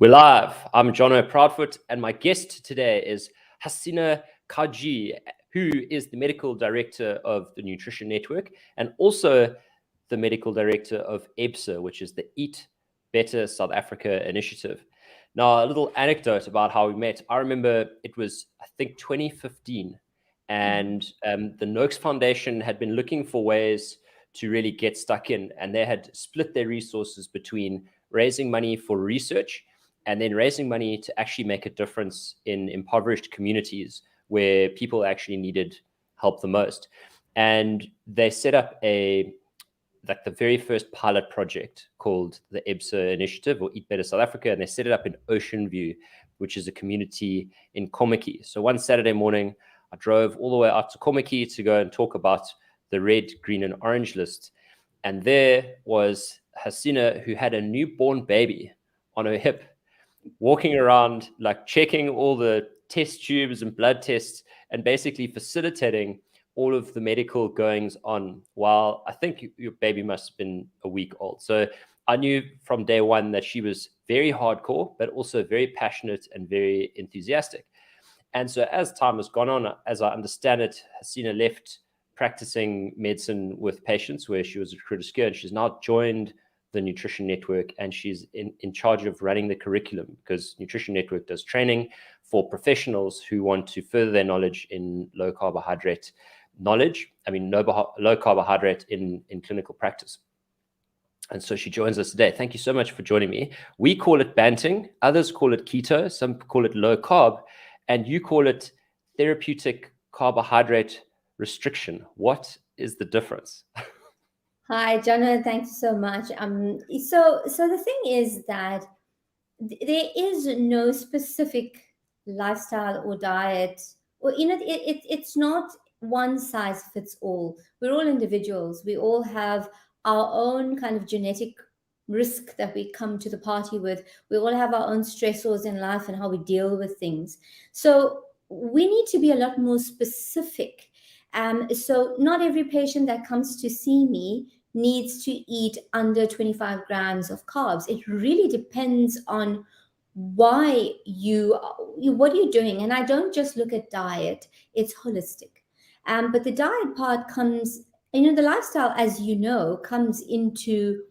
We're live. I'm Jonno Proudfoot, and my guest today is Hassina Kajee, who is the medical director of the Nutrition Network and also the medical director of EBSA, which is the Eat Better South Africa initiative. Now, a little anecdote about how we met. I remember it was, I think, 2015, and the Noakes Foundation had been looking for ways to really get stuck in, and they had split their resources between raising money for research and then raising money to actually make a difference in impoverished communities where people actually needed help the most. And they set up the very first pilot project called the EBSA initiative, or Eat Better South Africa, and they set it up in Ocean View, which is a community in Kommetjie. So one Saturday morning, I drove all the way out to Kommetjie to go and talk about the red, green, and orange list. And there was Hassina, who had a newborn baby on her hip, walking around, like checking all the test tubes and blood tests and basically facilitating all of the medical goings on while I think your baby must have been a week old. So I knew from day one that she was very hardcore, but also very passionate and very enthusiastic. And so as time has gone on, as I understand it, Hassina left practicing medicine with patients where she was a recruiter, and she's now joined the Nutrition Network, and she's in charge of running the curriculum, because Nutrition Network does training for professionals who want to further their knowledge in low carbohydrate in clinical practice. And so she joins us today. Thank you so much for joining me. We call it banting, others call it keto, some call it low carb, and you call it therapeutic carbohydrate restriction. What is the difference? Hi, Jonno. Thank you so much. So the thing is that there is no specific lifestyle or diet, or it's not one size fits all. We're all individuals. We all have our own kind of genetic risk that we come to the party with. We all have our own stressors in life and how we deal with things. So we need to be a lot more specific. So not every patient that comes to see me needs to eat under 25 grams of carbs. It really depends on what you're doing. And I don't just look at diet, it's holistic. But the diet part comes, the lifestyle, as you know, comes into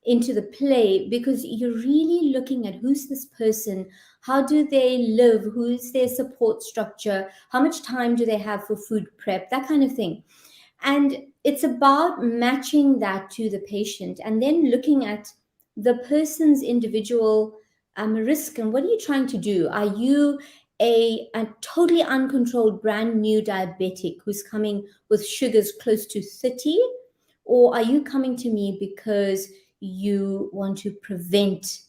the play because you're really looking at who's this person, how do they live, who's their support structure, how much time do they have for food prep, that kind of thing. And it's about matching that to the patient and then looking at the person's individual risk and what are you trying to do? Are you a totally uncontrolled brand new diabetic who's coming with sugars close to 30? Or are you coming to me because you want to prevent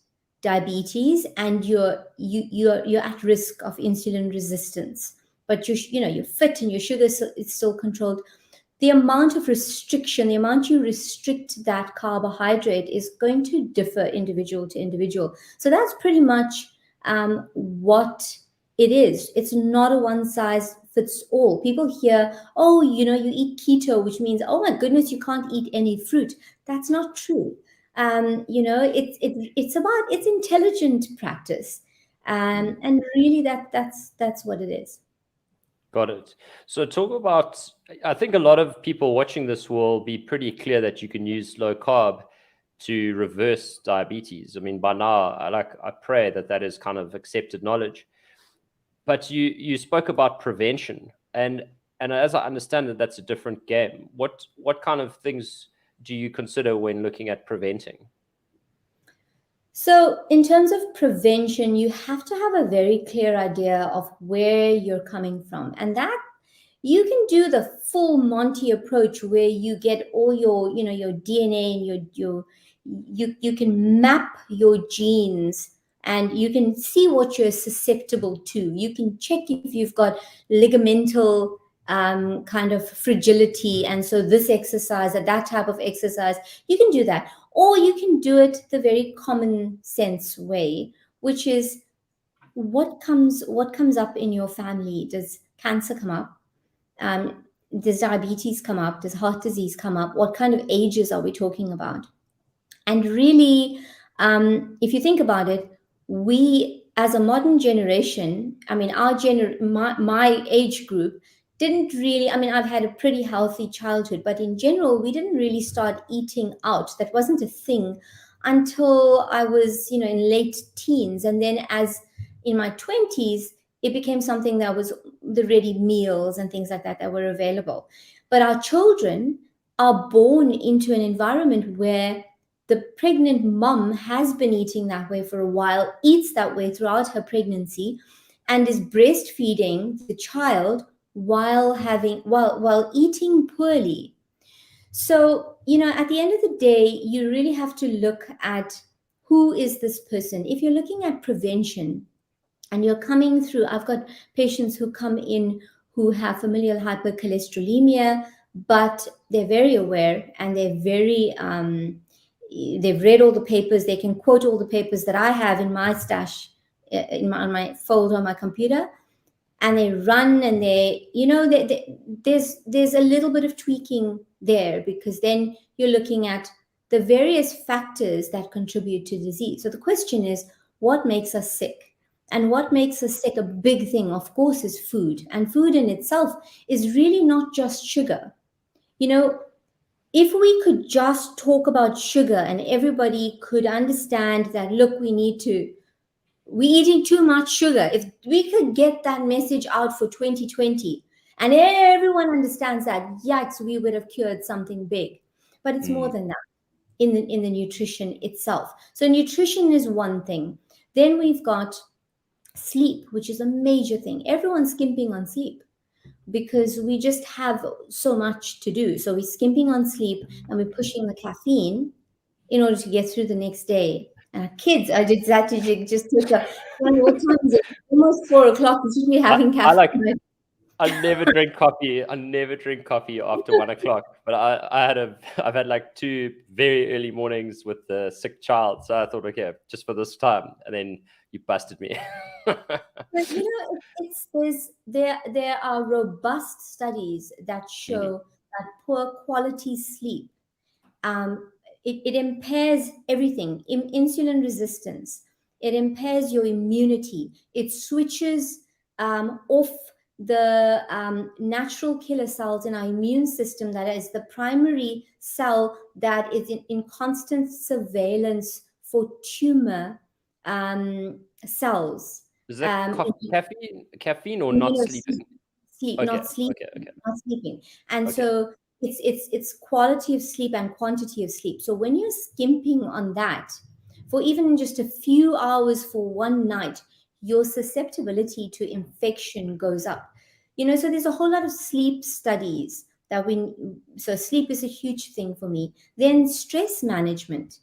diabetes and you're at risk of insulin resistance, but you're fit and your sugar is still controlled? The amount of restriction, the amount you restrict that carbohydrate is going to differ individual to individual. So that's pretty much what it is. It's not a one size fits all. People hear, oh, you eat keto, which means, oh my goodness, you can't eat any fruit. That's not true. It's intelligent practice, and really that's what it is. Got it. So talk about, I think a lot of people watching this will be pretty clear that you can use low carb to reverse diabetes. I mean, by now, I pray that is kind of accepted knowledge. But you spoke about prevention, and as I understand it, that's a different game. What kind of things do you consider when looking at preventing? So in terms of prevention, you have to have a very clear idea of where you're coming from. And that you can do the full Monty approach where you get all your DNA and you can map your genes and you can see what you're susceptible to. You can check if you've got ligamental kind of fragility. And so this exercise or that type of exercise, you can do that. Or you can do it the very common sense way, which is what comes up in your family. Does cancer come up? Does diabetes come up? Does heart disease come up? What kind of ages are we talking about? And really, if you think about it, we, as a modern generation, I mean, my age group didn't really, I mean, I've had a pretty healthy childhood, but in general, we didn't really start eating out. That wasn't a thing until I was, in late teens. And then as in my 20s, it became something that was the ready meals and things like that were available. But our children are born into an environment where the pregnant mom has been eating that way for a while, eats that way throughout her pregnancy, and is breastfeeding the child while eating poorly. So, at the end of the day, you really have to look at who is this person. If you're looking at prevention and you're coming through, I've got patients who come in who have familial hypercholesterolemia, but they're very aware and they've read all the papers. They can quote all the papers that I have in my stash, on my folder on my computer, and they run and there's a little bit of tweaking there, because then you're looking at the various factors that contribute to disease. So the question is, what makes us sick? And what makes us sick, a big thing, of course, is food. And food in itself is really not just sugar. If we could just talk about sugar and everybody could understand that, look, we're eating too much sugar. If we could get that message out for 2020 and everyone understands that, yikes, we would have cured something big. But it's more than that in the nutrition itself. So nutrition is one thing. Then we've got sleep, which is a major thing. Everyone's skimping on sleep because we just have so much to do. So we're skimping on sleep and we're pushing the caffeine in order to get through the next day. Kids, I did that to just take what time is it? Almost 4 o'clock. We should be having caffeine. I never drink coffee. I never drink coffee after 1 o'clock. But I've had like 2 very early mornings with a sick child. So I thought, okay, just for this time, and then you busted me. But there are robust studies that show that poor quality sleep, it impairs everything. Insulin resistance, it impairs your immunity, it switches off the natural killer cells in our immune system, that is the primary cell that is in constant surveillance for tumor cells. Is that caffeine or not sleeping? Not sleeping. Okay. Not sleeping. And so it's quality of sleep and quantity of sleep. So when you're skimping on that for even just a few hours for one night, your susceptibility to infection goes up. So there's a whole lot of sleep studies so sleep is a huge thing for me. Then stress management.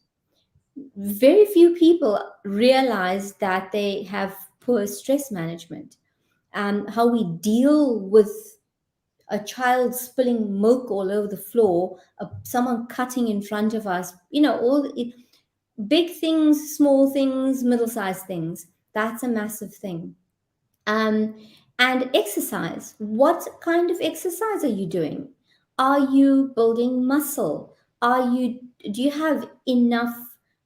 Very few people realize that they have poor stress management. How we deal with a child spilling milk all over the floor, someone cutting in front of us, big things, small things, middle-sized things. That's a massive thing. And exercise. What kind of exercise are you doing? Are you building muscle? Do you have enough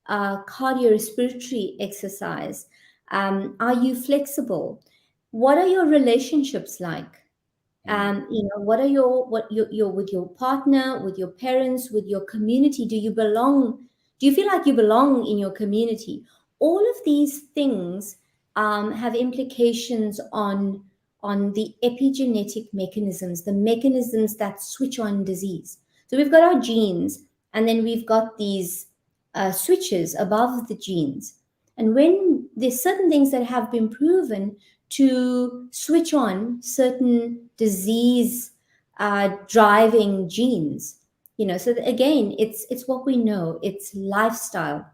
cardiorespiratory exercise? Are you flexible? What are your relationships like? What are your with your partner, with your parents, with your community? Do you belong? Do you feel like you belong in your community? All of these things have implications on the epigenetic mechanisms, the mechanisms that switch on disease. So we've got our genes, and then we've got these switches above the genes. And when there's certain things that have been proven to switch on certain disease driving genes, so again, it's what we know, it's lifestyle.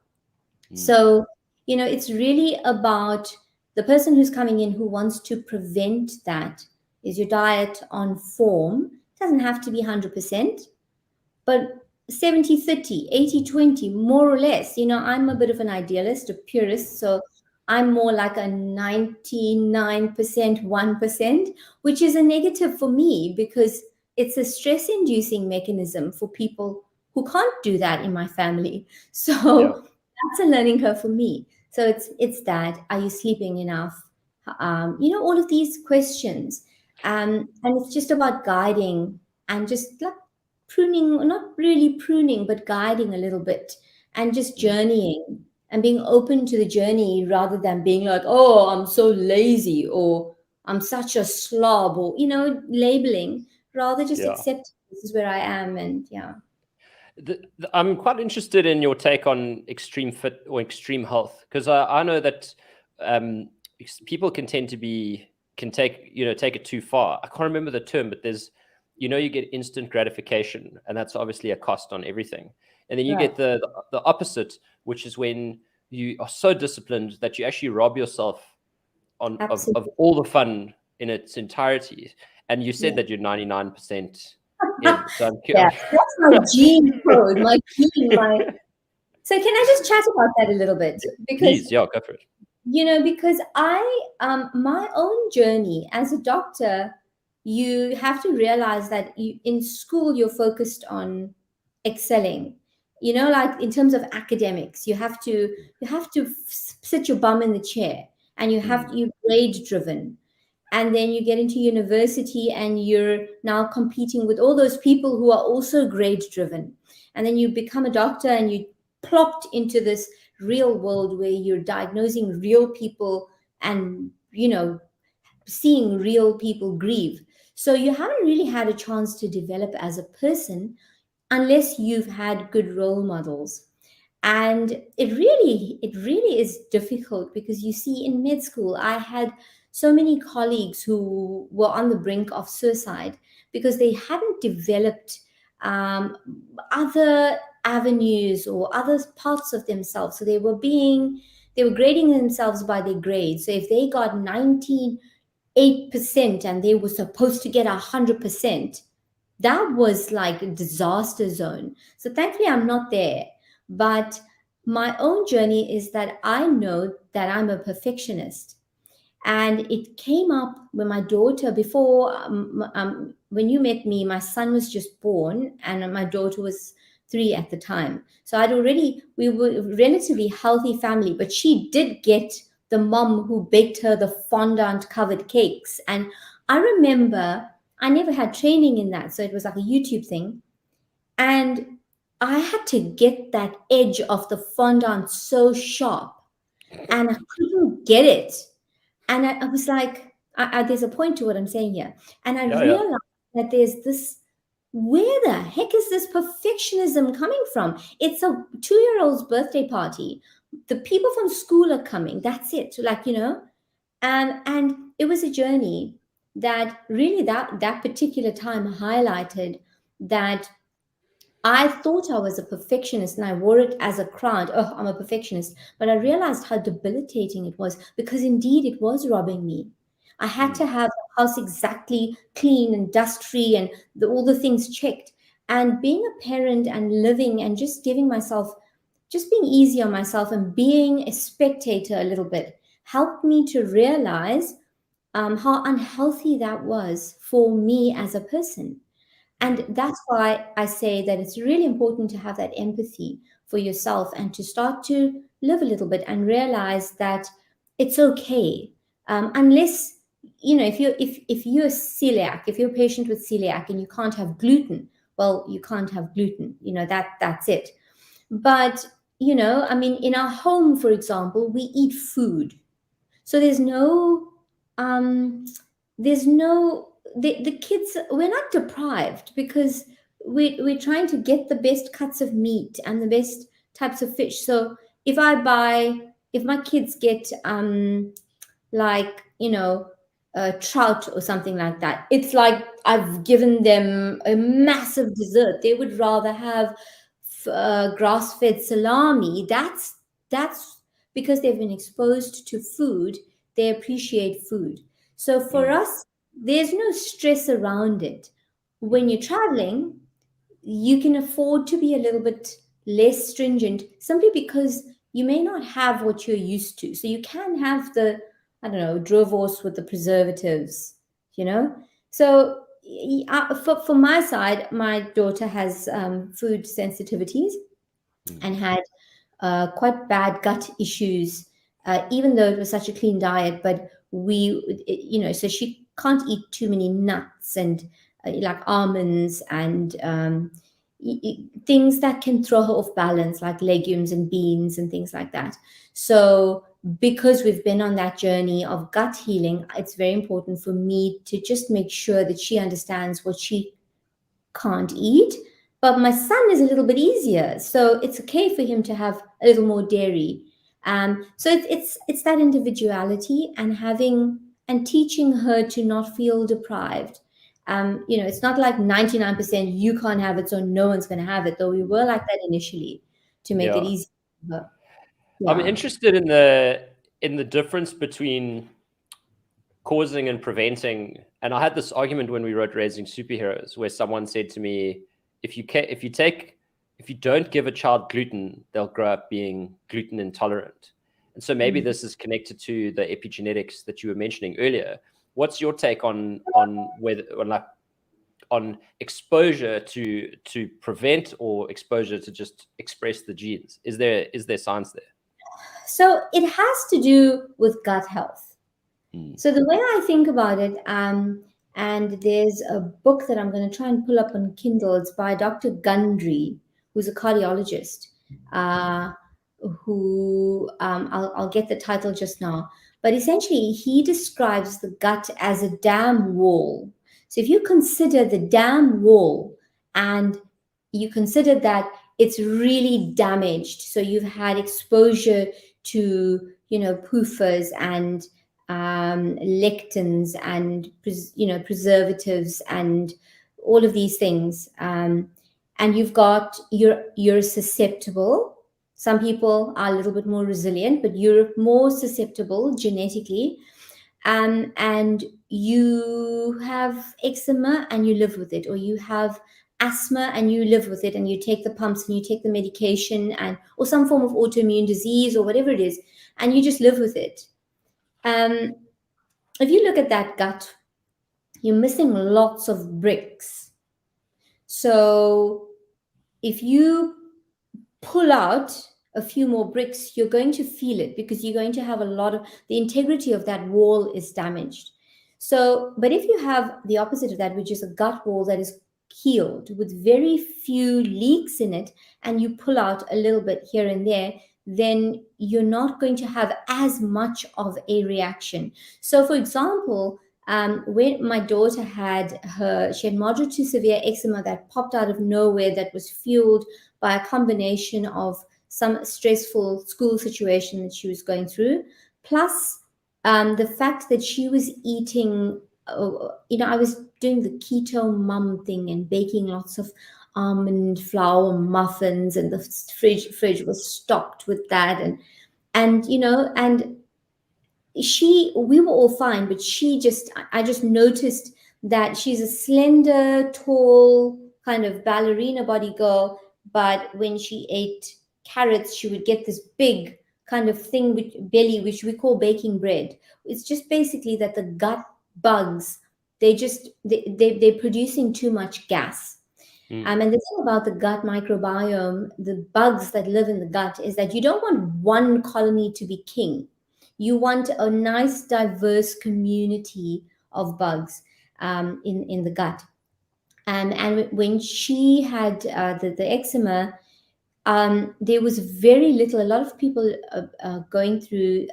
So it's really about the person who's coming in who wants to prevent that. Is your diet on form? It doesn't have to be 100%, but 70-30, 80-20, more or less. I'm a bit of an idealist, a purist, so I'm more like a 99%, 1%, which is a negative for me because it's a stress-inducing mechanism for people who can't do that in my family. So that's a learning curve for me. So it's that. Are you sleeping enough? All of these questions. And it's just about guiding and just like pruning, not really pruning, but guiding a little bit and just journeying and being open to the journey rather than being like, oh, I'm so lazy or I'm such a slob or, labeling, rather just accept this is where I am. And yeah. I'm quite interested in your take on extreme fit or extreme health, because I know that people can tend to take it too far. I can't remember the term, but there's, you get instant gratification, and that's obviously a cost on everything. And then you get the opposite, which is when you are so disciplined that you actually rob yourself of all the fun in its entirety. And you said that you're 99%. Yeah, so that's my gene code, my gene, So can I just chat about that a little bit? Because please, go for it. Because my own journey as a doctor, you have to realize that in school you're focused on excelling. Like in terms of academics, you have to sit your bum in the chair, and you're grade driven. And then you get into university and you're now competing with all those people who are also grade driven. And then you become a doctor and you plopped into this real world where you're diagnosing real people and, seeing real people grieve. So you haven't really had a chance to develop as a person unless you've had good role models. And it really is difficult, because you see, in med school, I had so many colleagues who were on the brink of suicide because they hadn't developed other avenues or other parts of themselves. So they were grading themselves by their grades. So if they got 98% and they were supposed to get 100%, that was like a disaster zone. So thankfully I'm not there. But my own journey is that I know that I'm a perfectionist. And it came up when my daughter, before, when you met me, my son was just born and my daughter was 3 at the time. So we were a relatively healthy family, but she did get the mom who baked her the fondant covered cakes. And I remember I never had training in that. So it was like a YouTube thing. And I had to get that edge of the fondant so sharp, and I couldn't get it. And I was like, there's a point to what I'm saying here. And I realized that there's this, where the heck is this perfectionism coming from? It's a 2-year-old's birthday party. The people from school are coming. That's it. And it was a journey that really that particular time highlighted that I thought I was a perfectionist and I wore it as a crown. Oh, I'm a perfectionist. But I realized how debilitating it was, because indeed it was robbing me. I had to have the house exactly clean and dust free and all the things checked. And being a parent and living and just being easy on myself and being a spectator a little bit helped me to realize how unhealthy that was for me as a person. And that's why I say that it's really important to have that empathy for yourself and to start to live a little bit and realize that it's okay. Unless, if you're celiac, if you're a patient with celiac and you can't have gluten, well, you can't have gluten, that's it. But, in our home, for example, we eat food. So the kids, we're not deprived, because we're trying to get the best cuts of meat and the best types of fish. So if my kids get a trout or something like that, it's like I've given them a massive dessert. They would rather have grass-fed salami. That's because they've been exposed to food. They appreciate food. So for us, there's no stress around it. When you're traveling, you can afford to be a little bit less stringent, simply because you may not have what you're used to. So you can have the, drovos with the preservatives, So for my side, my daughter has food sensitivities and had quite bad gut issues even though it was such a clean diet. But so she can't eat too many nuts and like almonds and things that can throw her off balance, like legumes and beans and things like that. So because we've been on that journey of gut healing, it's very important for me to just make sure that she understands what she can't eat. But my son is a little bit easier, so it's okay for him to have a little more dairy. So it's that individuality and having and teaching her to not feel deprived. It's not like 99% you can't have it, so no one's going to have it. Though we were like that initially to make it easy for her. I'm Yeah. interested in the difference between causing and preventing. And I had this argument when we wrote Raising Superheroes, where someone said to me, if you don't give a child gluten, they'll grow up being gluten intolerant. And so maybe this is connected to the epigenetics that you were mentioning earlier. What's your take on exposure to prevent or exposure to just express the genes? Is there science there? So it has to do with gut health. So the way I think about it, and there's a book that I'm going to try and pull up on Kindle. It's by Dr. Gundry, who's a cardiologist, who I'll get the title just now. But essentially, he describes the gut as a dam wall. So if you consider the dam wall and you consider that it's really damaged, so you've had exposure to, PUFAs and lectins and preservatives and all of these things, and you're susceptible. Some people are a little bit more resilient, but you're more susceptible genetically, and you have eczema and you live with it, or you have asthma and you live with it, and you take the pumps and you take the medication, or some form of autoimmune disease or whatever it is, and you just live with it. If you look at that gut, you're missing lots of bricks. So if you pull out a few more bricks, you're going to feel it, because you're going to have the integrity of that wall is damaged. So, but if you have the opposite of that, which is a gut wall that is healed with very few leaks in it, and you pull out a little bit here and there, then you're not going to have as much of a reaction. So for example, when my daughter she had moderate to severe eczema that popped out of nowhere, that was fueled by a combination of some stressful school situation that she was going through, plus the fact that she was eating, I was doing the keto mum thing and baking lots of almond flour muffins, and the fridge was stocked with that, and we were all fine, but I just noticed that she's a slender, tall, kind of ballerina body girl, but when she ate carrots, she would get this big kind of thing with belly, which we call baking bread. It's just basically that the gut bugs, they're producing too much gas. And the thing about the gut microbiome, the bugs that live in the gut, is that you don't want one colony to be king. You want a nice, diverse community of bugs in the gut. And when she had the eczema, there was very little. A lot of people going through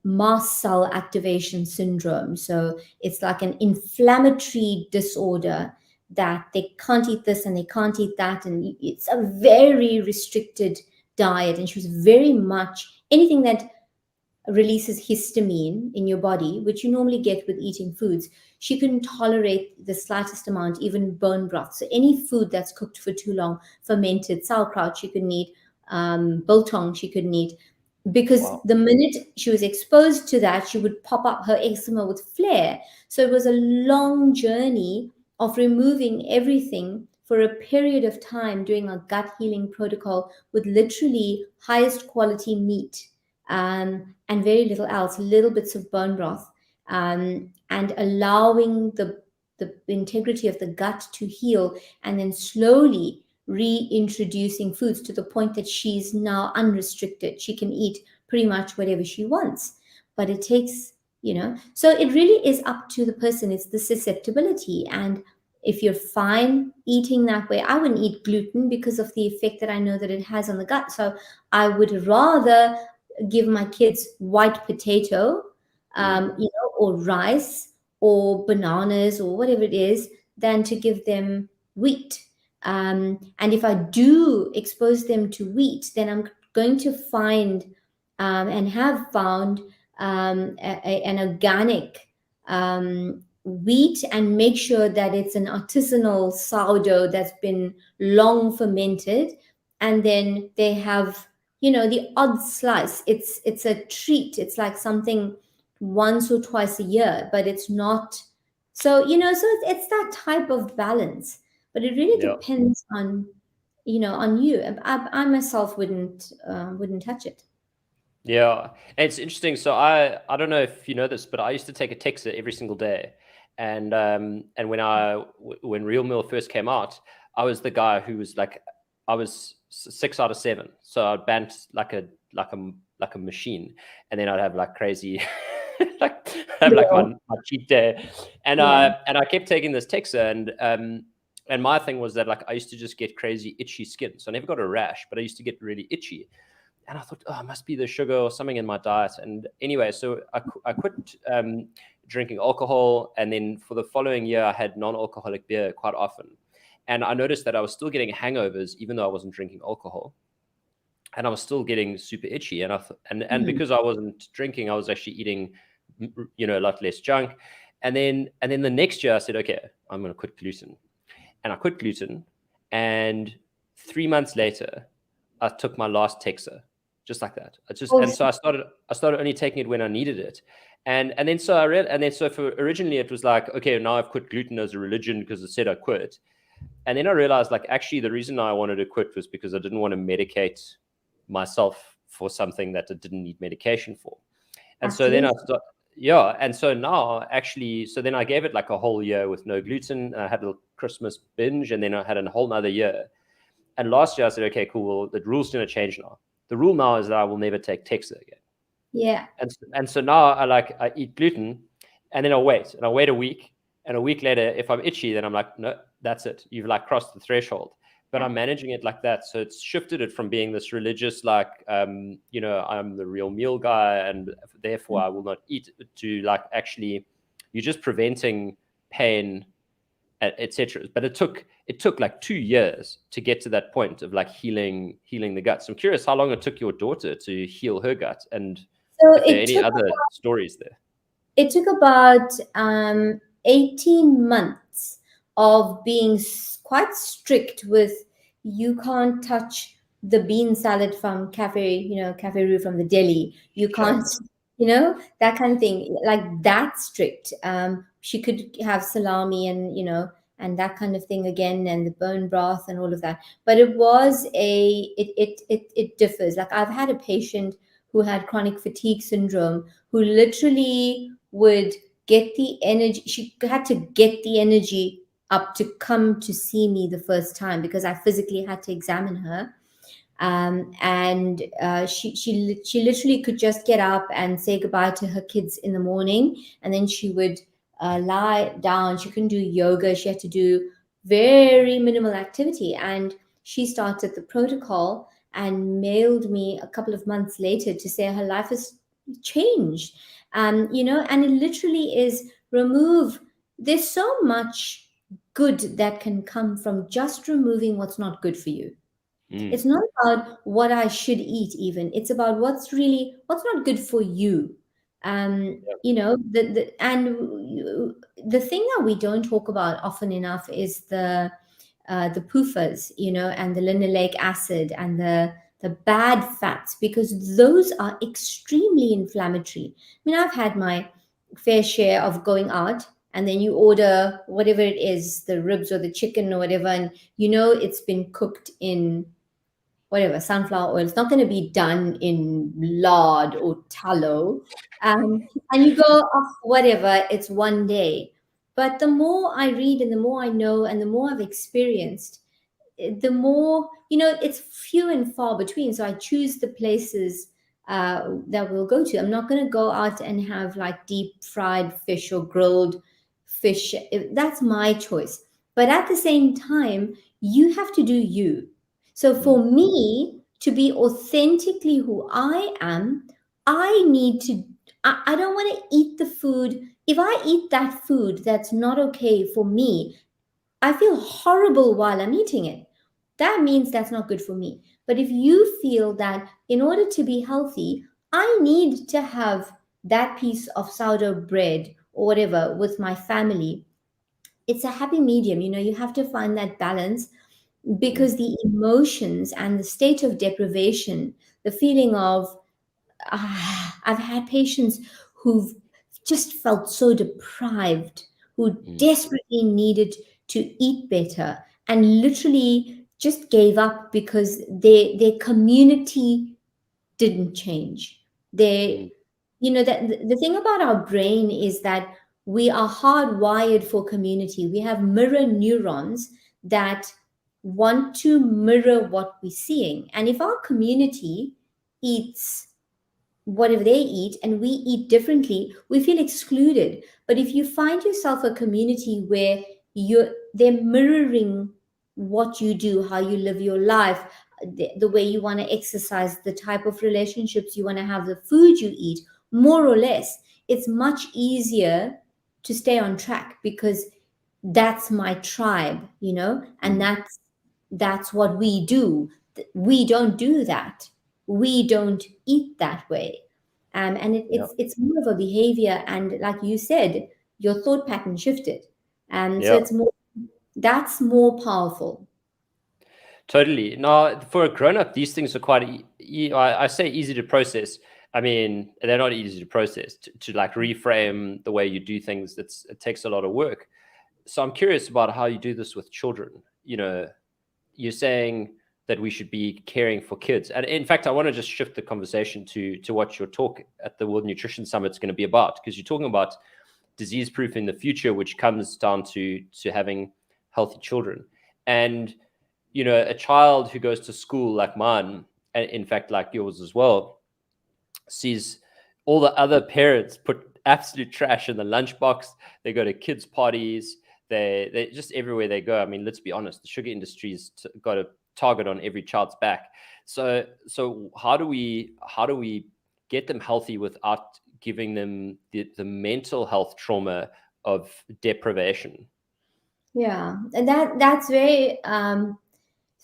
mast cell activation syndrome. So it's like an inflammatory disorder that they can't eat this and they can't eat that, and it's a very restricted diet. And she was very much anything that releases histamine in your body, which you normally get with eating foods. She couldn't tolerate the slightest amount, even bone broth. So any food that's cooked for too long, fermented, sauerkraut, she couldn't eat, biltong, she couldn't eat, because the minute she was exposed to that, she would pop up her eczema with flare. So it was a long journey of removing everything for a period of time, doing a gut healing protocol with literally highest quality meat, and very little else, little bits of bone broth, and allowing the integrity of the gut to heal, and then slowly reintroducing foods to the point that she's now unrestricted. She can eat pretty much whatever she wants. But it takes, so it really is up to the person. It's the susceptibility. And if you're fine eating that way, I wouldn't eat gluten because of the effect that I know that it has on the gut. So I would rather give my kids white potato, or rice or bananas or whatever it is, than to give them wheat. And if I do expose them to wheat, then I'm going to find and have found an organic wheat, and make sure that it's an artisanal sourdough that's been long fermented. And then they have, the odd slice. It's a treat. It's like something once or twice a year, but it's not. So, so it's that type of balance. But it really depends on, on you. I myself wouldn't touch it. Yeah, and it's interesting. So I don't know if you know this, but I used to take a Texa every single day, and when Real Meal first came out, I was the guy who was like, I was 6 out of 7, so I'd bant like a machine, and then I'd have like crazy, like my cheat day, and I kept taking this Texa, and my thing was that like I used to just get crazy itchy skin, so I never got a rash, but I used to get really itchy. And I thought, oh, it must be the sugar or something in my diet. And anyway, so I quit drinking alcohol. And then for the following year, I had non-alcoholic beer quite often. And I noticed that I was still getting hangovers, even though I wasn't drinking alcohol. And I was still getting super itchy. And because I wasn't drinking, I was actually eating, a lot less junk. And then the next year I said, okay, I'm going to quit gluten. And I quit gluten. And 3 months later, I took my last Texa. Just like that. And so I started only taking it when I needed it. And then so I read, and then so for originally it was like, okay, now I've quit gluten as a religion because it said I quit. And then I realized like actually the reason I wanted to quit was because I didn't want to medicate myself for something that I didn't need medication for. And Absolutely. So then and so now actually, so then I gave it like a whole year with no gluten. I had a Christmas binge, and then I had a whole nother year. And last year I said, okay, cool, well, the rule's going to change now. The rule now is that I will never take Texa again. Yeah. And so now I eat gluten, and then I wait a week, and a week later, if I'm itchy, then I'm like, no, that's it. You've like crossed the threshold. But I'm managing it like that. So it's shifted it from being this religious, like, I'm the real meal guy, and therefore I will not eat, to like, actually, you're just preventing pain, etc. But it took like 2 years to get to that point of like healing the gut. So I'm curious how long it took your daughter to heal her gut, and so if there are any other stories there. It took about 18 months of being quite strict with, you can't touch the bean salad from Cafe Roo from the deli. You can't, that kind of thing, like that strict. She could have salami and that kind of thing again, and the bone broth and all of that. But it was it differs. Like I've had a patient who had chronic fatigue syndrome, who literally would get the energy. She had to get the energy up to come to see me the first time, because I physically had to examine her. And she literally could just get up and say goodbye to her kids in the morning, and then she would lie down. She couldn't do yoga. She had to do very minimal activity. And she started the protocol and mailed me a couple of months later to say her life has changed. And it literally is there's so much good that can come from just removing what's not good for you. It's not about what I should eat even. It's about what's not good for you. The thing that we don't talk about often enough is the PUFAs, and the linoleic acid and the bad fats, because those are extremely inflammatory. I mean, I've had my fair share of going out, and then you order whatever it is, the ribs or the chicken or whatever, and it's been cooked in whatever, sunflower oil. It's not going to be done in lard or tallow. And you go, oh, whatever, it's one day. But the more I read and the more I know and the more I've experienced, the more, it's few and far between. So I choose the places that we'll go to. I'm not going to go out and have like deep fried fish or grilled fish. That's my choice. But at the same time, you have to do you. So for me to be authentically who I am, I need to, I don't want to eat the food. If I eat that food that's not okay for me, I feel horrible while I'm eating it. That means that's not good for me. But if you feel that in order to be healthy, I need to have that piece of sourdough bread or whatever with my family, it's a happy medium. You have to find that balance, because the emotions and the state of deprivation, the feeling of, I've had patients who've just felt so deprived, who desperately needed to eat better and literally just gave up because their community didn't change. That the thing about our brain is that we are hardwired for community. We have mirror neurons that want to mirror what we're seeing. And if our community eats whatever they eat and we eat differently, we feel excluded. But if you find yourself a community where they're mirroring what you do, how you live your life, the way you want to exercise, the type of relationships you want to have, the food you eat, more or less, it's much easier to stay on track, because that's my tribe, and that's what we do. We don't do that. We don't eat that way. And it's more of a behavior, and like you said, your thought pattern shifted. And so that's more powerful. Totally. Now, for a grown-up, these things are quite, I say easy to process. I mean, they're not easy to process. To like reframe the way you do things, it takes a lot of work. So I'm curious about how you do this with children. You're saying that we should be caring for kids. And in fact, I want to just shift the conversation to what your talk at the World Nutrition Summit is going to be about, because you're talking about disease-proof in the future, which comes down to having healthy children. And a child who goes to school like mine, and in fact like yours as well, sees all the other parents put absolute trash in the lunchbox. They go to kids' parties. They just everywhere they go. I mean, let's be honest, the sugar industry's got a target on every child's back. So how do we get them healthy without giving them the mental health trauma of deprivation? Yeah, and that's very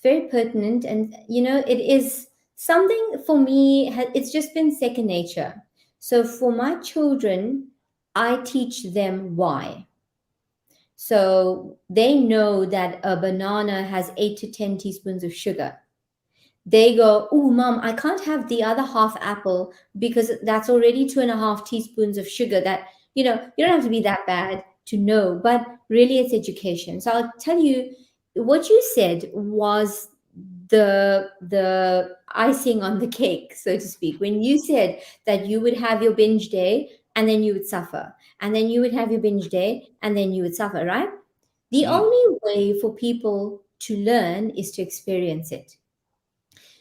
very pertinent. And it is something for me, it's just been second nature. So for my children, I teach them why. So they know that a banana has 8 to 10 teaspoons of sugar. They go, "Oh, mom, I can't have the other half apple because that's already 2.5 teaspoons of sugar." That, you don't have to be that bad to know, but really it's education. So I'll tell you, what you said was the icing on the cake, so to speak. When you said that you would have your binge day and then you would suffer, and then you would have your binge day and then you would suffer, right? The only way for people to learn is to experience it.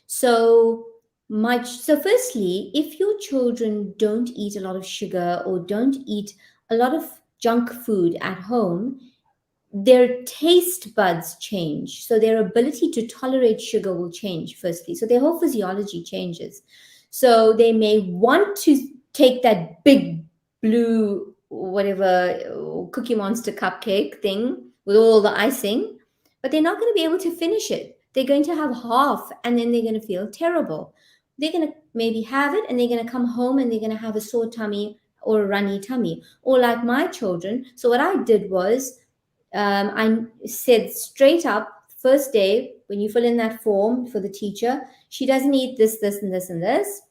So firstly, if your children don't eat a lot of sugar or don't eat a lot of junk food at home, their taste buds change. So their ability to tolerate sugar will change, firstly. So their whole physiology changes. So they may want to take that big blue, whatever, Cookie Monster cupcake thing with all the icing, but they're not going to be able to finish it. They're going to have half and then they're going to feel terrible. They're going to maybe have it and they're going to come home and they're going to have a sore tummy or a runny tummy. Or like my children. So what I did was, I said straight up, first day, when you fill in that form for the teacher, she doesn't eat this, this, and this, and this.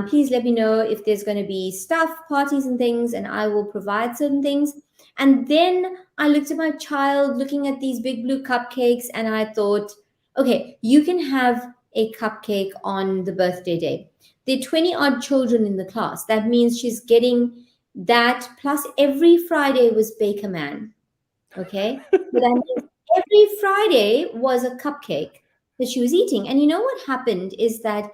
Please let me know if there's going to be stuff, parties, and things, and I will provide certain things. And then I looked at my child looking at these big blue cupcakes, and I thought, okay, you can have a cupcake on the birthday day. There are 20 odd children in the class. That means she's getting that, plus every Friday was Baker Man. Okay, so that means every Friday was a cupcake that she was eating. And you know what happened is that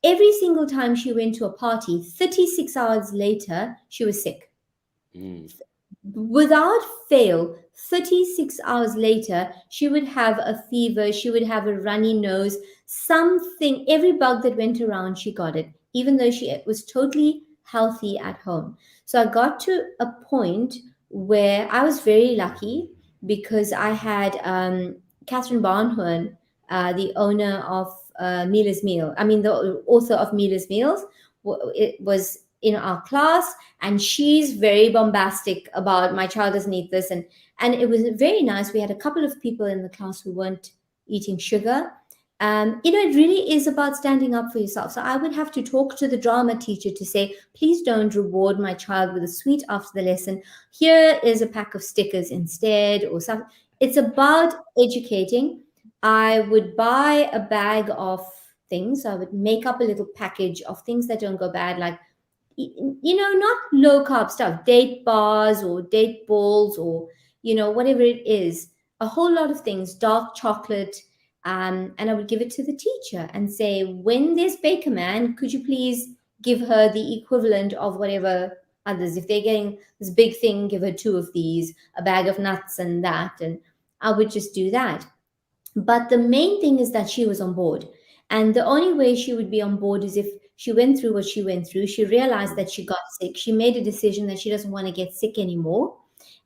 every single time she went to a party, 36 hours later, she was sick. Without fail, 36 hours later, she would have a fever, she would have a runny nose, something, every bug that went around, she got it, even though she was totally healthy at home. So I got to a point where I was very lucky because I had Catherine Barnhorn, the owner of Meal is Meal, the author of Meal is Meals, it was in our class, and she's very bombastic about my child doesn't eat this, and it was very nice. We had a couple of people in the class who weren't eating sugar. It really is about standing up for yourself. So I would have to talk to the drama teacher to say, please don't reward my child with a sweet after the lesson. Here is a pack of stickers instead, or something. It's about educating. I would buy a bag of things. I would make up a little package of things that don't go bad, like, not low carb stuff, date bars or date balls or, whatever it is, a whole lot of things, dark chocolate. And I would give it to the teacher and say, when there's Baker Man, could you please give her the equivalent of whatever others? If they're getting this big thing, give her 2 of these, a bag of nuts and that. And I would just do that. But the main thing is that she was on board. And the only way she would be on board is if she went through what she went through. She realized that she got sick. She made a decision that she doesn't want to get sick anymore.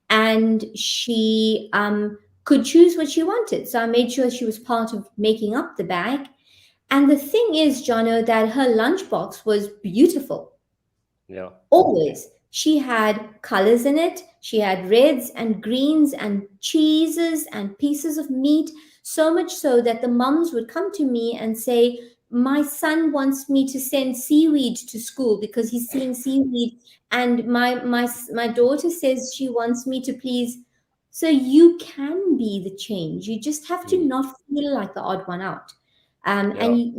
And she could choose what she wanted. So I made sure she was part of making up the bag. And the thing is, Jonno, that her lunchbox was beautiful. Yeah. Always. She had colors in it. She had reds and greens and cheeses and pieces of meat. So much so that the mums would come to me and say, my son wants me to send seaweed to school because he's seeing seaweed. And my daughter says she wants me to please. So you can be the change. You just have to not feel like the odd one out. And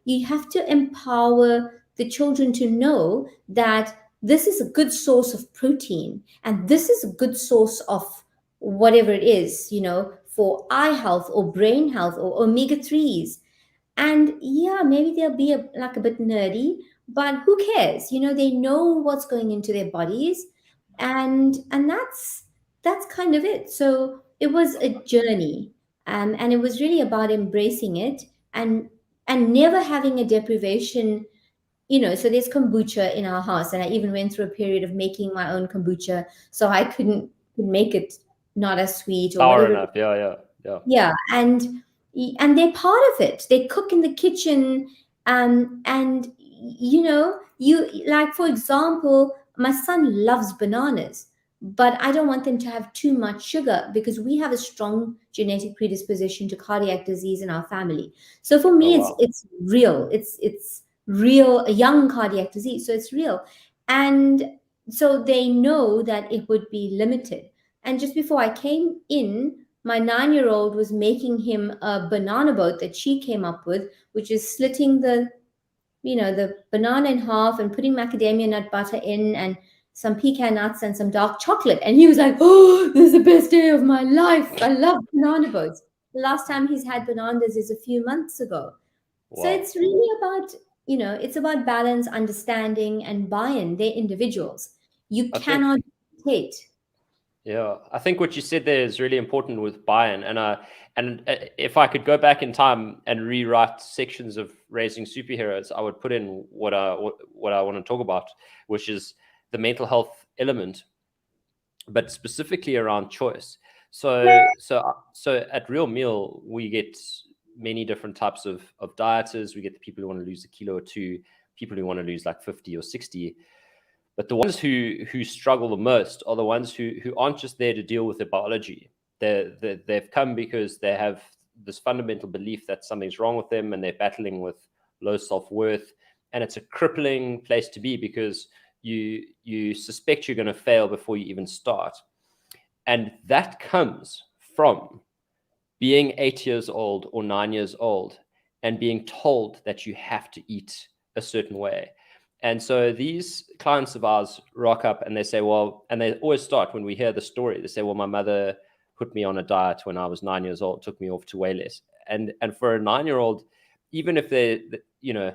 you have to empower the children to know that this is a good source of protein and this is a good source of whatever it is, for eye health or brain health or omega-3s. And yeah, maybe they'll be a bit nerdy, but who cares? They know what's going into their bodies, and that's kind of it. So it was a journey, and it was really about embracing it and never having a deprivation. So there's kombucha in our house, and I even went through a period of making my own kombucha, so I couldn't make it not as sweet or Power whatever. enough. Yeah. Yeah, and they're part of it. They cook in the kitchen, and you, like, for example, my son loves bananas, but I don't want them to have too much sugar because we have a strong genetic predisposition to cardiac disease in our family. So for me, wow. it's real. It's real, a young cardiac disease, so it's real. And so they know that it would be limited. And just before I came in, my 9-year-old was making him a banana boat that she came up with, which is slitting the banana in half and putting macadamia nut butter in and some pecan nuts and some dark chocolate. And he was like, oh, this is the best day of my life. I love banana boats. The last time he's had bananas is a few months ago. Wow. So it's really about, it's about balance, understanding, and buy-in. They're individuals. You cannot dictate. Yeah, I think what you said there is really important with buy-in, and if I could go back in time and rewrite sections of Raising Superheroes, I would put in what I want to talk about, which is the mental health element, but specifically around choice. So at Real Meal, we get many different types of dieters. We get the people who want to lose a kilo or 2, people who want to lose like 50 or 60. But the ones who struggle the most are the ones who aren't just there to deal with their biology. They've come because they have this fundamental belief that something's wrong with them and they're battling with low self-worth. And it's a crippling place to be because you suspect you're going to fail before you even start. And that comes from being 8 years old or 9 years old and being told that you have to eat a certain way. And so these clients of ours rock up and they say, well, and they always start when we hear the story, they say, well, my mother put me on a diet when I was 9 years old, took me off to weigh less. And for a 9-year-old, even if they, you know,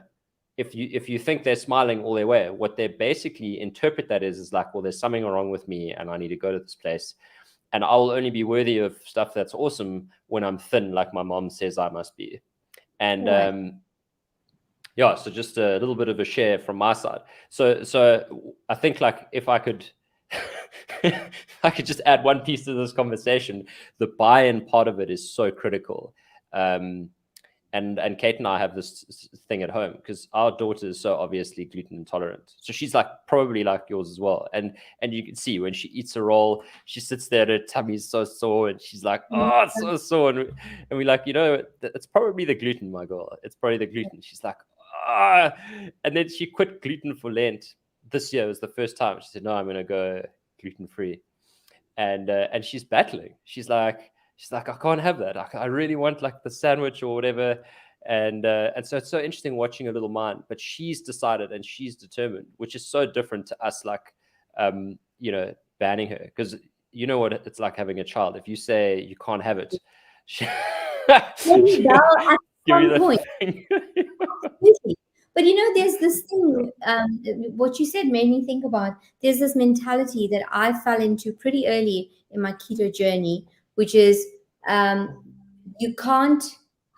if you think they're smiling all their way, what they basically interpret that is like, well, there's something wrong with me and I need to go to this place. And I'll only be worthy of stuff that's awesome when I'm thin, like my mom says I must be. And yeah, so just a little bit of a share from my side. So I think like if I could I could just add one piece to this conversation, the buy-in part of it is so critical. And Kate and I have this thing at home because our daughter is so obviously gluten intolerant. So she's like probably like yours as well. And you can see when she eats a roll, she sits there, her tummy's so sore, and she's like, oh, it's so sore. And we're like, you know, it's probably the gluten, my girl. It's probably the gluten. She's like, ah. And then she quit gluten for Lent. This year was the first time. She said, no, I'm going to go gluten-free. And she's battling. She's like, I can't have that. I really want like the sandwich or whatever. And so it's so interesting watching a little mind, but she's decided and she's determined, which is so different to us, like, you know, banning her. Because you know what it's like having a child. If you say you can't have it, she give you the thing. But you know, there's this thing, what you said made me think about, there's this mentality that I fell into pretty early in my keto journey, which is you can't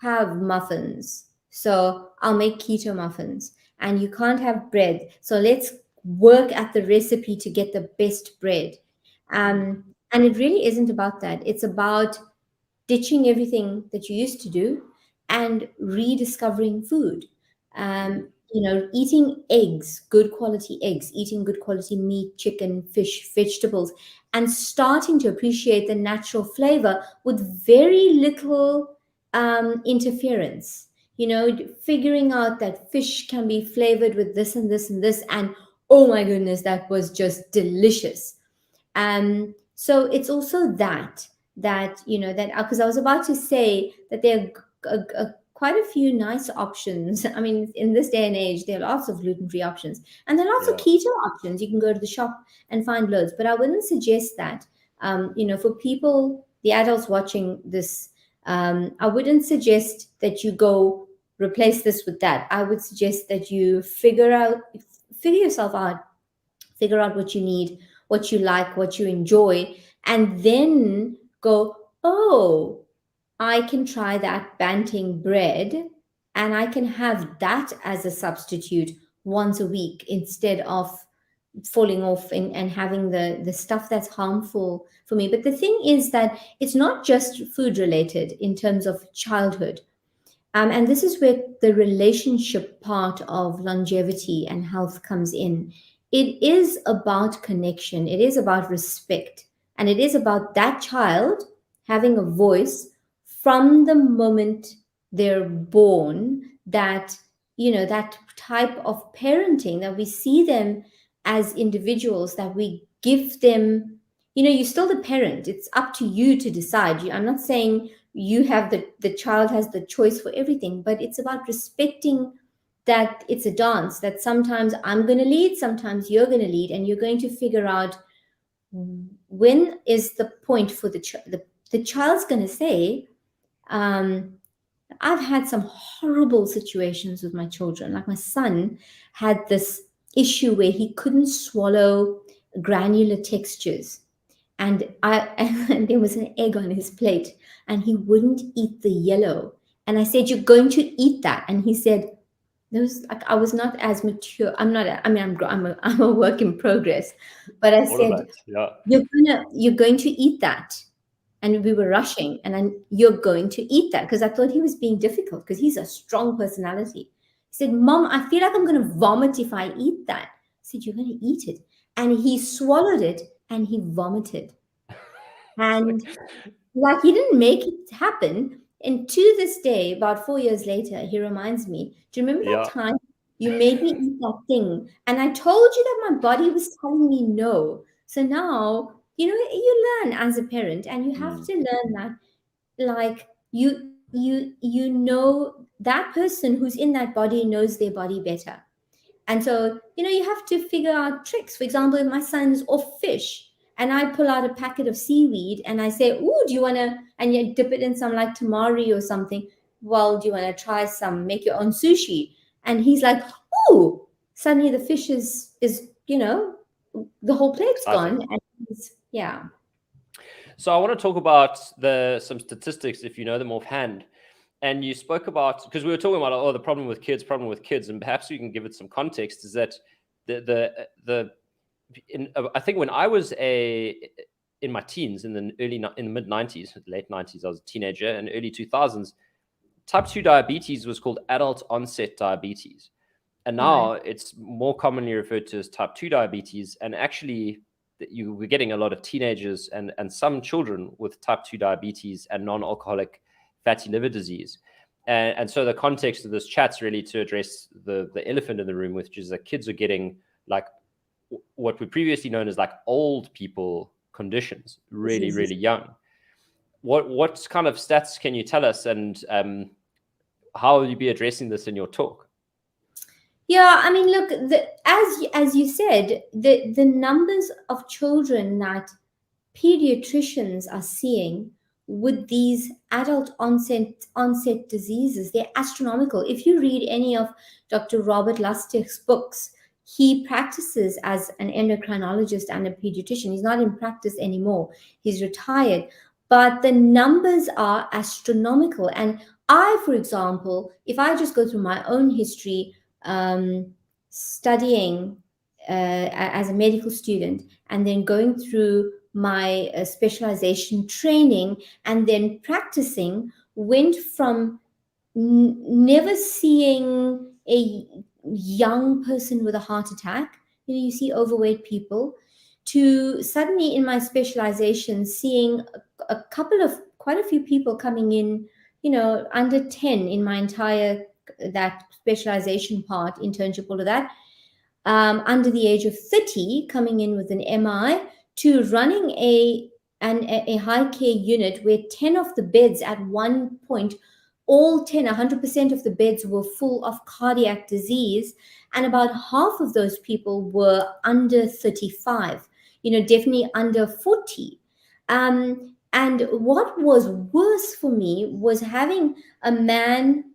have muffins, so I'll make keto muffins. And you can't have bread, so let's work at the recipe to get the best bread. And it really isn't about that. It's about ditching everything that you used to do and rediscovering food. You know, eating eggs, good quality eggs, eating good quality meat, chicken, fish, vegetables, and starting to appreciate the natural flavor with very little interference. You know, figuring out that fish can be flavored with this and this and this, and oh my goodness, that was just delicious. So it's also that you know, that because I was about to say that there are quite a few nice options. I mean, in this day and age, there are lots of gluten-free options, and there are lots of keto options. You can go to the shop and find loads, but I wouldn't suggest that. You know, for people, the adults watching this, I wouldn't suggest that you go replace this with that. I would suggest that you figure yourself out, figure out what you need, what you like, what you enjoy, and then go, oh, I can try that Banting bread and I can have that as a substitute once a week instead of falling off and having the stuff that's harmful for me. But the thing is that it's not just food related in terms of childhood. And this is where the relationship part of longevity and health comes in. It is about connection. It is about respect. And it is about that child having a voice from the moment they're born, that, you know, that type of parenting, that we see them as individuals, that we give them, you know, you're still the parent. It's up to you to decide. I'm not saying you have the child has the choice for everything, but it's about respecting that it's a dance, that sometimes I'm going to lead, sometimes you're going to lead, and you're going to figure out when is the point for the child's going to say, I've had some horrible situations with my children. Like my son had this issue where he couldn't swallow granular textures. And there was an egg on his plate and he wouldn't eat the yellow. And I said, you're going to eat that. And he said, like, I was not as mature. I'm a work in progress. But I said, you're going to eat that. And we were rushing, and then you're going to eat that, because I thought he was being difficult because he's a strong personality. He said, Mom, I feel like I'm going to vomit if I eat that. I said, you're going to eat it. And he swallowed it and he vomited. And like, he didn't make it happen. And to this day, about 4 years later, he reminds me, do you remember that time you made me eat that thing? And I told you that my body was telling me no. So now, you know, you learn as a parent, and you have to learn that, like, you know, that person who's in that body knows their body better. And so, you know, you have to figure out tricks. For example, if my son's off fish and I pull out a packet of seaweed and I say, "Ooh, do you want to," and you dip it in some like tamari or something. "Well, do you want to try some, make your own sushi?" And he's like, "Ooh," suddenly the fish is, the whole plate's Exciting. gone. And yeah. So I want to talk about some statistics, if you know them offhand. And you spoke about, because we were talking about, the problem with kids, and perhaps you can give it some context, is that I think when I was in my teens, in the mid 90s, late 90s, I was a teenager, and early 2000s, type 2 diabetes was called adult onset diabetes. And now it's more commonly referred to as type 2 diabetes. And actually, we're getting a lot of teenagers and some children with type 2 diabetes and non-alcoholic fatty liver disease. And so the context of this chat's really to address the elephant in the room, which is that kids are getting like what we previously known as like old people conditions, really, really young. What kind of stats can you tell us, and how will you be addressing this in your talk? Yeah, I mean, look, as you said, the numbers of children that pediatricians are seeing with these adult onset diseases, they're astronomical. If you read any of Dr. Robert Lustig's books, he practices as an endocrinologist and a pediatrician. He's not in practice anymore. He's retired. But the numbers are astronomical. And I, for example, if I just go through my own history, studying as a medical student and then going through my specialization training and then practicing, went from never seeing a young person with a heart attack, you see overweight people, to suddenly in my specialization seeing quite a few people coming in, under 10 in my entire that specialization part, internship, all of that, under the age of 30, coming in with an MI, to running a high care unit where 10 of the beds at one point, all 10, 100% of the beds were full of cardiac disease, and about half of those people were under 35, definitely under 40. And what was worse for me was having a man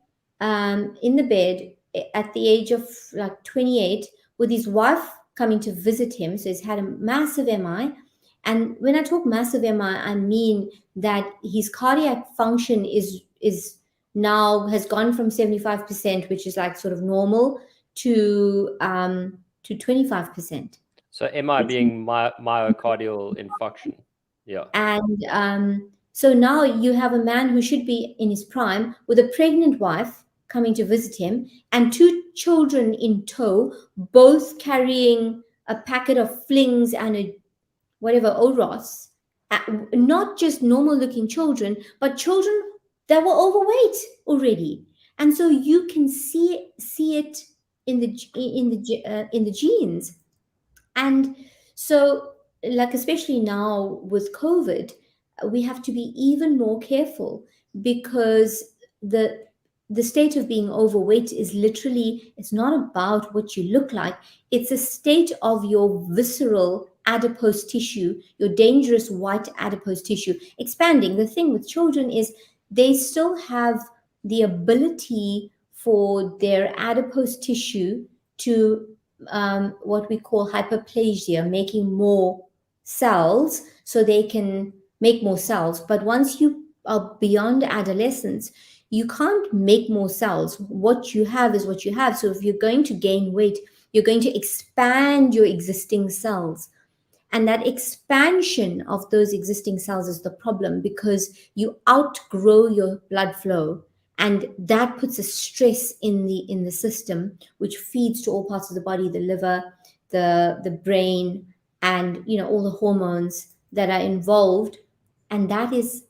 in the bed at the age of like 28 with his wife coming to visit him. So he's had a massive MI. And when I talk massive MI, I mean that his cardiac function is now has gone from 75%, which is like sort of normal, to 25%. So MI being myocardial infarction. Yeah. And so now you have a man who should be in his prime with a pregnant wife coming to visit him and two children in tow, both carrying a packet of flings and a whatever Oros, not just normal looking children, but children that were overweight already. And so you can see it in the genes. And so, like, especially now with COVID, we have to be even more careful, because the state of being overweight is literally, it's not about what you look like, it's a state of your visceral adipose tissue, your dangerous white adipose tissue expanding. The thing with children is they still have the ability for their adipose tissue to what we call hyperplasia, making more cells so they can make more cells. But once you are beyond adolescence, you can't make more cells. What you have is what you have. So if you're going to gain weight, you're going to expand your existing cells. And that expansion of those existing cells is the problem, because you outgrow your blood flow. And that puts a stress in the system, which feeds to all parts of the body, the liver, the brain, and all the hormones that are involved. And that is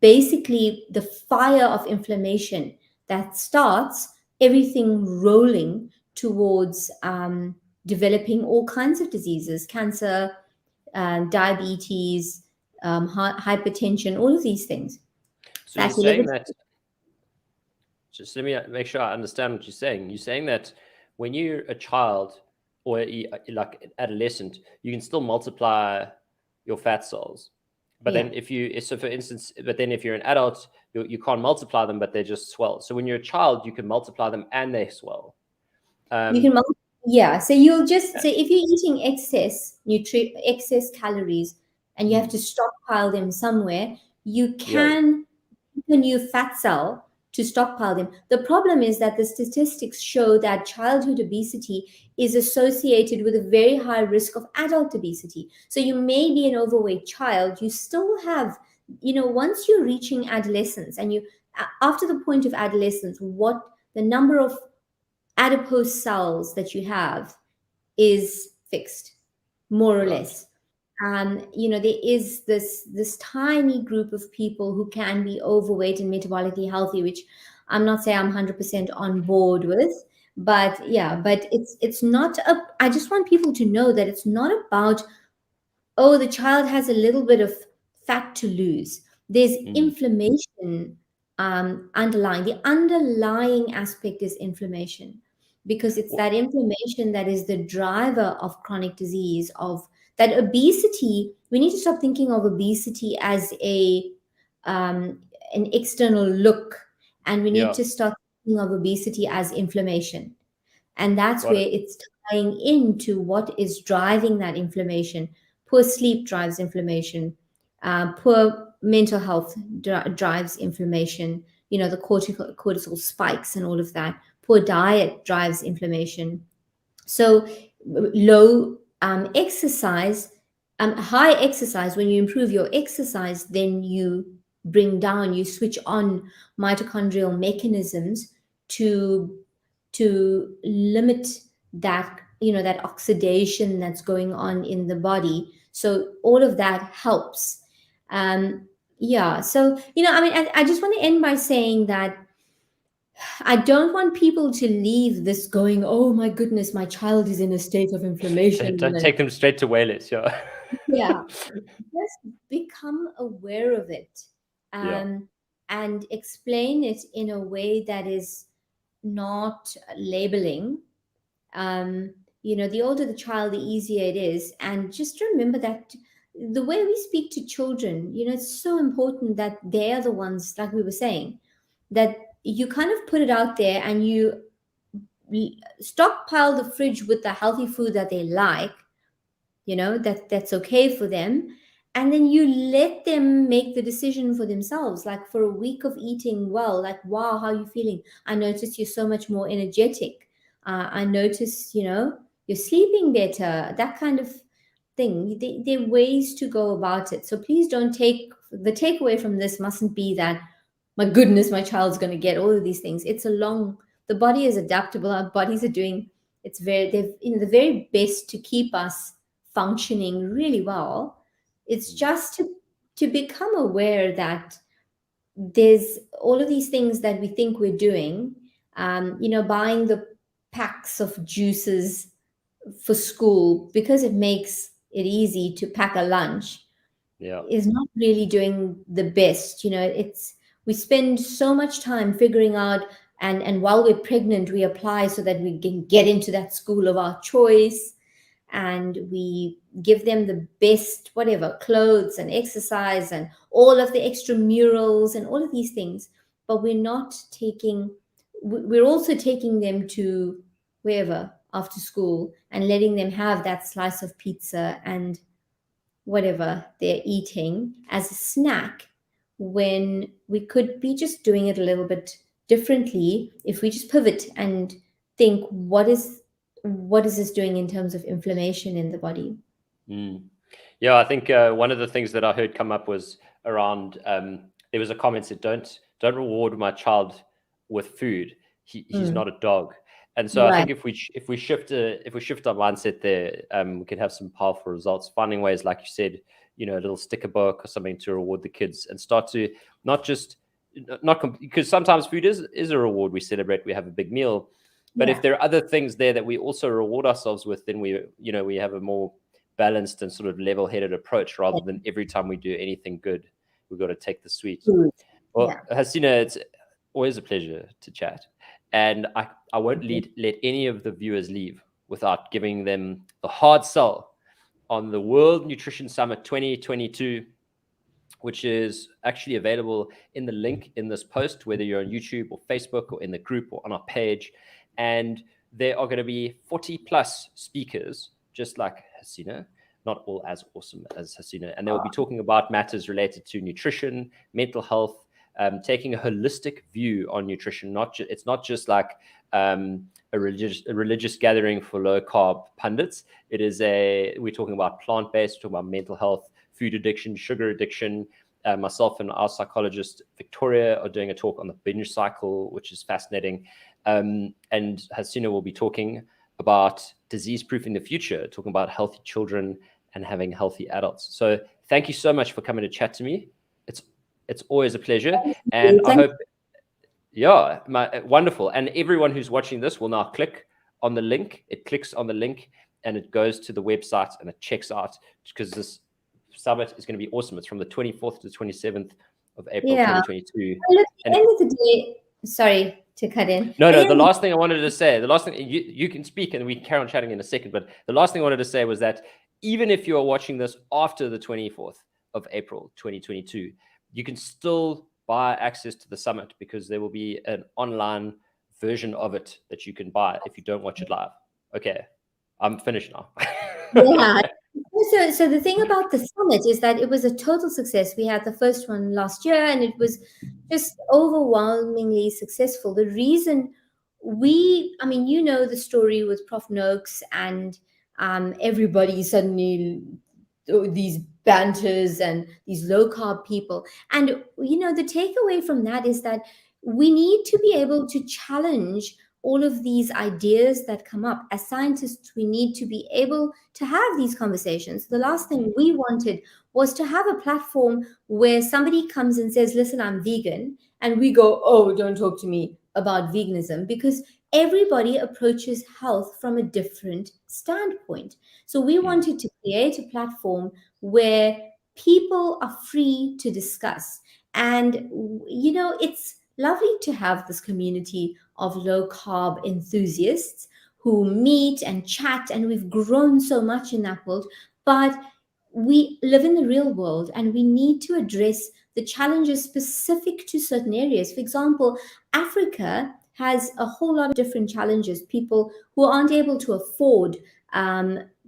basically the fire of inflammation that starts everything rolling towards developing all kinds of diseases, cancer, diabetes, hypertension, all of these things. So you're saying that, just let me make sure I understand what you're saying. You're saying that when you're a child or like adolescent, you can still multiply your fat cells. But then for instance, if you're an adult, you can't multiply them, but they just swell. So when you're a child, you can multiply them and they swell. You can so you'll just say if you're eating excess calories and you have to stockpile them somewhere, you can a new fat cell to stockpile them. The problem is that the statistics show that childhood obesity is associated with a very high risk of adult obesity. So you may be an overweight child, you still have, once you're reaching adolescence and after the point of adolescence, what the number of adipose cells that you have is fixed, more or less. There is this tiny group of people who can be overweight and metabolically healthy, which I'm not saying I'm 100% on board with, but it's not I just want people to know that it's not about, the child has a little bit of fat to lose. There's inflammation underlying. The underlying aspect is inflammation, because it's that inflammation that is the driver of chronic disease, of that obesity. We need to stop thinking of obesity as an external look, and we need to start thinking of obesity as inflammation. And that's where it's tying into what is driving that inflammation. Poor sleep drives inflammation. Poor mental health drives inflammation. The cortisol spikes and all of that. Poor diet drives inflammation. So low exercise, high exercise, when you improve your exercise, then you switch on mitochondrial mechanisms to limit that, that oxidation that's going on in the body. So all of that helps. So, I just want to end by saying that I don't want people to leave this going, oh my goodness, my child is in a state of inflammation. Don't take them straight to wellness. Just become aware of it, and explain it in a way that is not labeling. The older the child, the easier it is. And just remember that the way we speak to children, it's so important that they're the ones, like we were saying, that you kind of put it out there and you stockpile the fridge with the healthy food that they like, that's okay for them. And then you let them make the decision for themselves. Like for a week of eating well, like, wow, how are you feeling? I noticed you're so much more energetic. I noticed, you're sleeping better, that kind of thing. There are ways to go about it. So please don't the takeaway from this mustn't be that, my goodness, my child's going to get all of these things. The body is adaptable. Our bodies are doing, the very best to keep us functioning really well. It's just to become aware that there's all of these things that we think we're doing. Buying the packs of juices for school because it makes it easy to pack a lunch is not really doing the best. We spend so much time figuring out, and while we're pregnant, we apply so that we can get into that school of our choice, and we give them the best, whatever, clothes and exercise and all of the extramurals and all of these things. But we're also taking them to wherever after school and letting them have that slice of pizza and whatever they're eating as a snack, when we could be just doing it a little bit differently if we just pivot and think, what is this doing in terms of inflammation in the body? I think one of the things that I heard come up was around, there was a comment that don't reward my child with food. He's not a dog. And so I think if we shift our mindset there, we could have some powerful results. Finding ways, like you said, a little sticker book or something to reward the kids, and start to because sometimes food is a reward. We celebrate, we have a big meal, but if there are other things there that we also reward ourselves with, then we have a more balanced and sort of level-headed approach, rather than every time we do anything good, we've got to take the sweet. Well, Hassina, it's always a pleasure to chat. And I won't let any of the viewers leave without giving them the hard sell on the World Nutrition Summit 2022, which is actually available in the link in this post, whether you're on YouTube or Facebook or in the group or on our page. And there are going to be 40 plus speakers, just like Hassina, not all as awesome as Hassina. And they will be talking about matters related to nutrition, mental health, taking a holistic view on nutrition. It's not just like a religious gathering for low carb pundits. We're talking about plant-based, we're talking about mental health, food addiction, sugar addiction. Myself and our psychologist, Victoria, are doing a talk on the binge cycle, which is fascinating. And Hassina will be talking about disease-proofing the future, talking about healthy children and having healthy adults. So thank you so much for coming to chat to me. It's always a pleasure. And I hope, wonderful. And everyone who's watching this will now click on the link. It clicks on the link and it goes to the website and it checks out, because this summit is going to be awesome. It's from the 24th to the 27th of April, 2022. Look, at the end of the day, sorry to cut in. No, the last thing I wanted to say, you can speak and we can carry on chatting in a second, but the last thing I wanted to say was that even if you are watching this after the 24th of April, 2022, you can still buy access to the summit, because there will be an online version of it that you can buy if you don't watch it live. Okay, I'm finished now. Yeah. So the thing about the summit is that it was a total success. We had the first one last year and it was just overwhelmingly successful. The reason the story with Prof. Noakes and everybody suddenly, these banters and these low carb people. And, the takeaway from that is that we need to be able to challenge all of these ideas that come up. As scientists, we need to be able to have these conversations. The last thing we wanted was to have a platform where somebody comes and says, listen, I'm vegan. And we go, oh, don't talk to me about veganism, because everybody approaches health from a different standpoint. So we wanted to create a platform where people are free to discuss. And, it's lovely to have this community of low carb enthusiasts who meet and chat, and we've grown so much in that world. But we live in the real world and we need to address the challenges specific to certain areas. For example, Africa has a whole lot of different challenges. People who aren't able to afford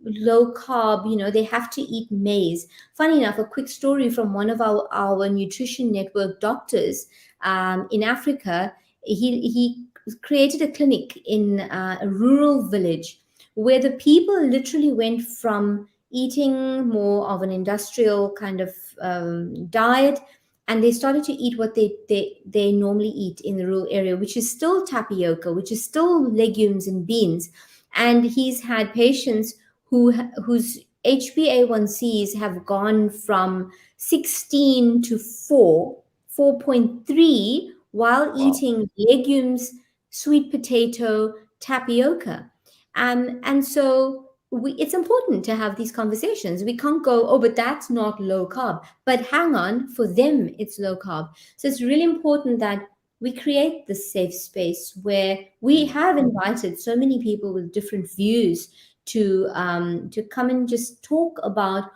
low carb, they have to eat maize. Funny enough, a quick story from one of our nutrition network doctors in Africa. He created a clinic in a rural village where the people literally went from eating more of an industrial kind of diet, and they started to eat what they normally eat in the rural area, which is still tapioca, which is still legumes and beans. And he's had patients whose HbA1cs have gone from 16 to 4.3 while eating legumes, sweet potato, tapioca. And so it's important to have these conversations. We can't go, oh, but that's not low carb. But hang on, for them, it's low carb. So it's really important that we create this safe space where we have invited so many people with different views to come and just talk about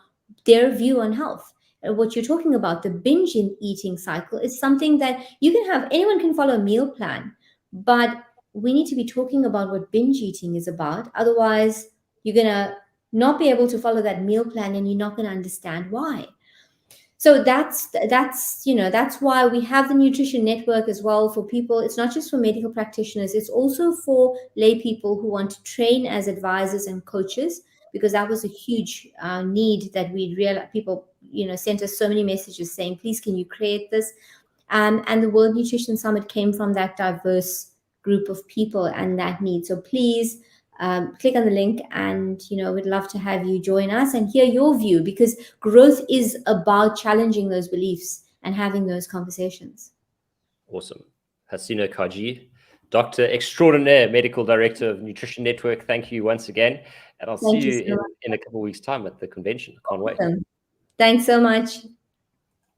their view on health. What you're talking about, the binge eating cycle, is something that anyone can follow a meal plan, but we need to be talking about what binge eating is about. Otherwise, you're going to not be able to follow that meal plan and you're not going to understand why. So that's why we have the nutrition network as well for people. It's not just for medical practitioners. It's also for lay people who want to train as advisors and coaches, because that was a huge need that we realized. People, sent us so many messages saying, please, can you create this? And the World Nutrition Summit came from that diverse group of people and that need. So please click on the link, and we'd love to have you join us and hear your view, because growth is about challenging those beliefs and having those conversations. Awesome. Hassina Kajee, Dr. Extraordinaire, Medical Director of Nutrition Network. Thank you once again. And I'll see you in a couple of weeks' time at the convention. Can't wait. Thanks so much.